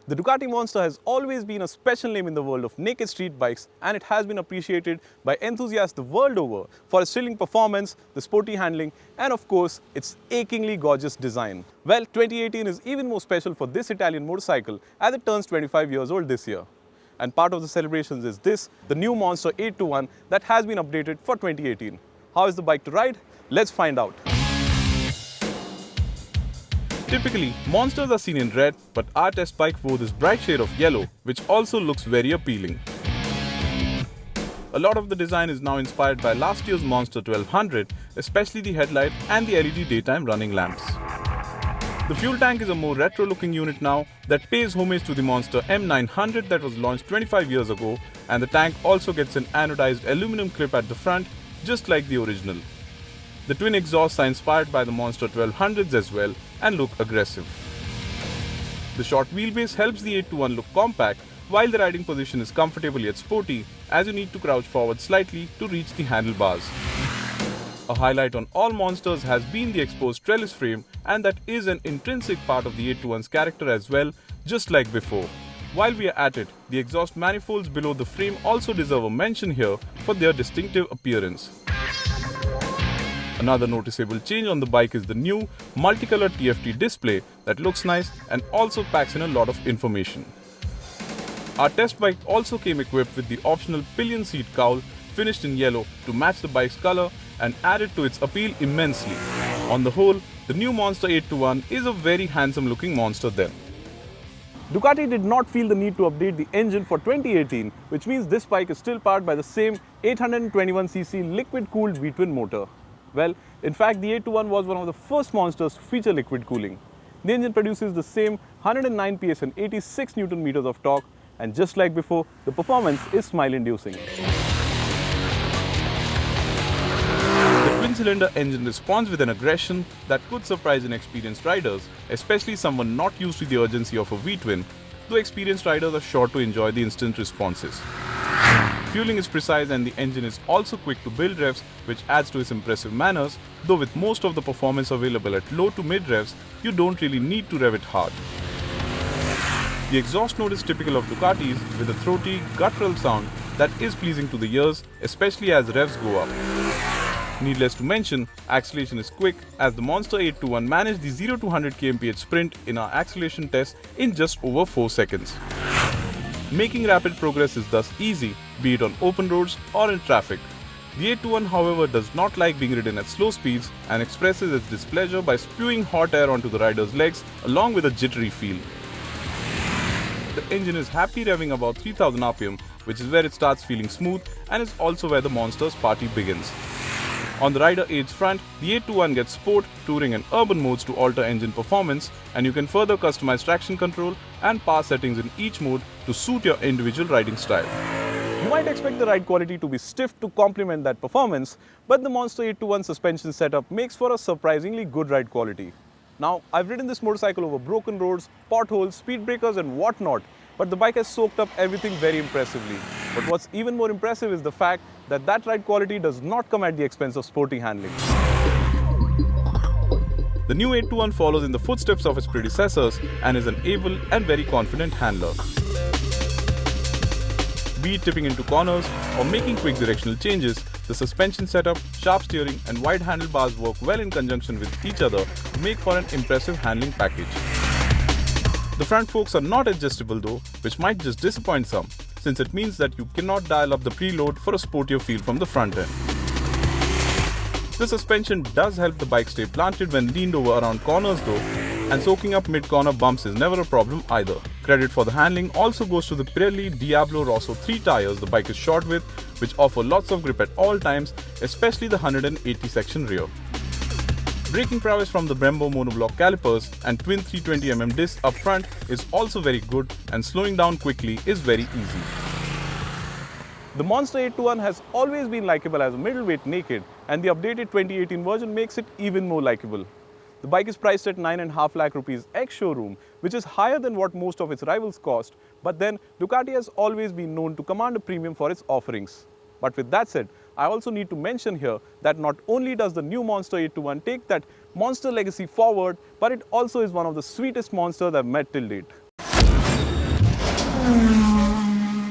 The Ducati Monster has always been a special name in the world of naked street bikes, and it has been appreciated by enthusiasts the world over for its thrilling performance, the sporty handling, and of course, its achingly gorgeous design. Well, 2018 is even more special for this Italian motorcycle as it turns 25 years old this year. And part of the celebrations is this, the new Monster 821 that has been updated for 2018. How is the bike to ride? Let's find out. Typically, Monsters are seen in red, but our test bike wore this bright shade of yellow, which also looks very appealing. A lot of the design is now inspired by last year's Monster 1200, especially the headlight and the LED daytime running lamps. The fuel tank is a more retro-looking unit now that pays homage to the Monster M900 that was launched 25 years ago, and the tank also gets an anodized aluminum clip at the front, just like the original. The twin exhausts are inspired by the Monster 1200s as well and look aggressive. The short wheelbase helps the 821 look compact, while the riding position is comfortable yet sporty as you need to crouch forward slightly to reach the handlebars. A highlight on all Monsters has been the exposed trellis frame, and that is an intrinsic part of the 821's character as well, just like before. While we are at it, the exhaust manifolds below the frame also deserve a mention here for their distinctive appearance. Another noticeable change on the bike is the new multicolored TFT display that looks nice and also packs in a lot of information. Our test bike also came equipped with the optional pillion seat cowl finished in yellow to match the bike's color and added to its appeal immensely. On the whole, the new Monster 821 is a very handsome looking monster then. Ducati did not feel the need to update the engine for 2018, which means this bike is still powered by the same 821cc liquid-cooled V-twin motor. Well, in fact, the 821 was one of the first Monsters to feature liquid cooling. The engine produces the same 109 PS and 86 Nm of torque, and just like before, the performance is smile-inducing. The twin-cylinder engine responds with an aggression that could surprise inexperienced riders, especially someone not used to the urgency of a V-twin, though experienced riders are sure to enjoy the instant responses. Fueling is precise and the engine is also quick to build revs, which adds to its impressive manners, though with most of the performance available at low to mid revs, you don't really need to rev it hard. The exhaust note is typical of Ducatis with a throaty, guttural sound that is pleasing to the ears, especially as revs go up. Needless to mention, acceleration is quick as the Monster 821 managed the 0 to 100 kmph sprint in our acceleration test in just over 4 seconds. Making rapid progress is thus easy, be it on open roads or in traffic. The 821, however, does not like being ridden at slow speeds and expresses its displeasure by spewing hot air onto the rider's legs along with a jittery feel. The engine is happily revving about 3000 rpm, which is where it starts feeling smooth and is also where the Monster's party begins. On the rider aids front, the 821 gets Sport, Touring and Urban modes to alter engine performance, and you can further customize traction control and power settings in each mode to suit your individual riding style. You might expect the ride quality to be stiff to complement that performance, but the Monster 821 suspension setup makes for a surprisingly good ride quality. Now, I've ridden this motorcycle over broken roads, potholes, speed breakers and whatnot, but the bike has soaked up everything very impressively. But what's even more impressive is the fact that that ride quality does not come at the expense of sporty handling. The new 821 follows in the footsteps of its predecessors and is an able and very confident handler. Be it tipping into corners or making quick directional changes, the suspension setup, sharp steering and wide handlebars work well in conjunction with each other to make for an impressive handling package. The front forks are not adjustable though, which might just disappoint some, since it means that you cannot dial up the preload for a sportier feel from the front end. The suspension does help the bike stay planted when leaned over around corners though, and soaking up mid-corner bumps is never a problem either. Credit for the handling also goes to the Pirelli Diablo Rosso 3 tires the bike is shod with, which offer lots of grip at all times, especially the 180 section rear. Braking prowess from the Brembo monoblock calipers and twin 320mm discs up front is also very good, and slowing down quickly is very easy. The Monster 821 has always been likable as a middleweight naked, and the updated 2018 version makes it even more likable. The bike is priced at 9.5 lakh rupees ex-showroom, which is higher than what most of its rivals cost, but then Ducati has always been known to command a premium for its offerings. But with that said, I also need to mention here that not only does the new Monster 821 take that Monster legacy forward, but it also is one of the sweetest monsters I've met till date.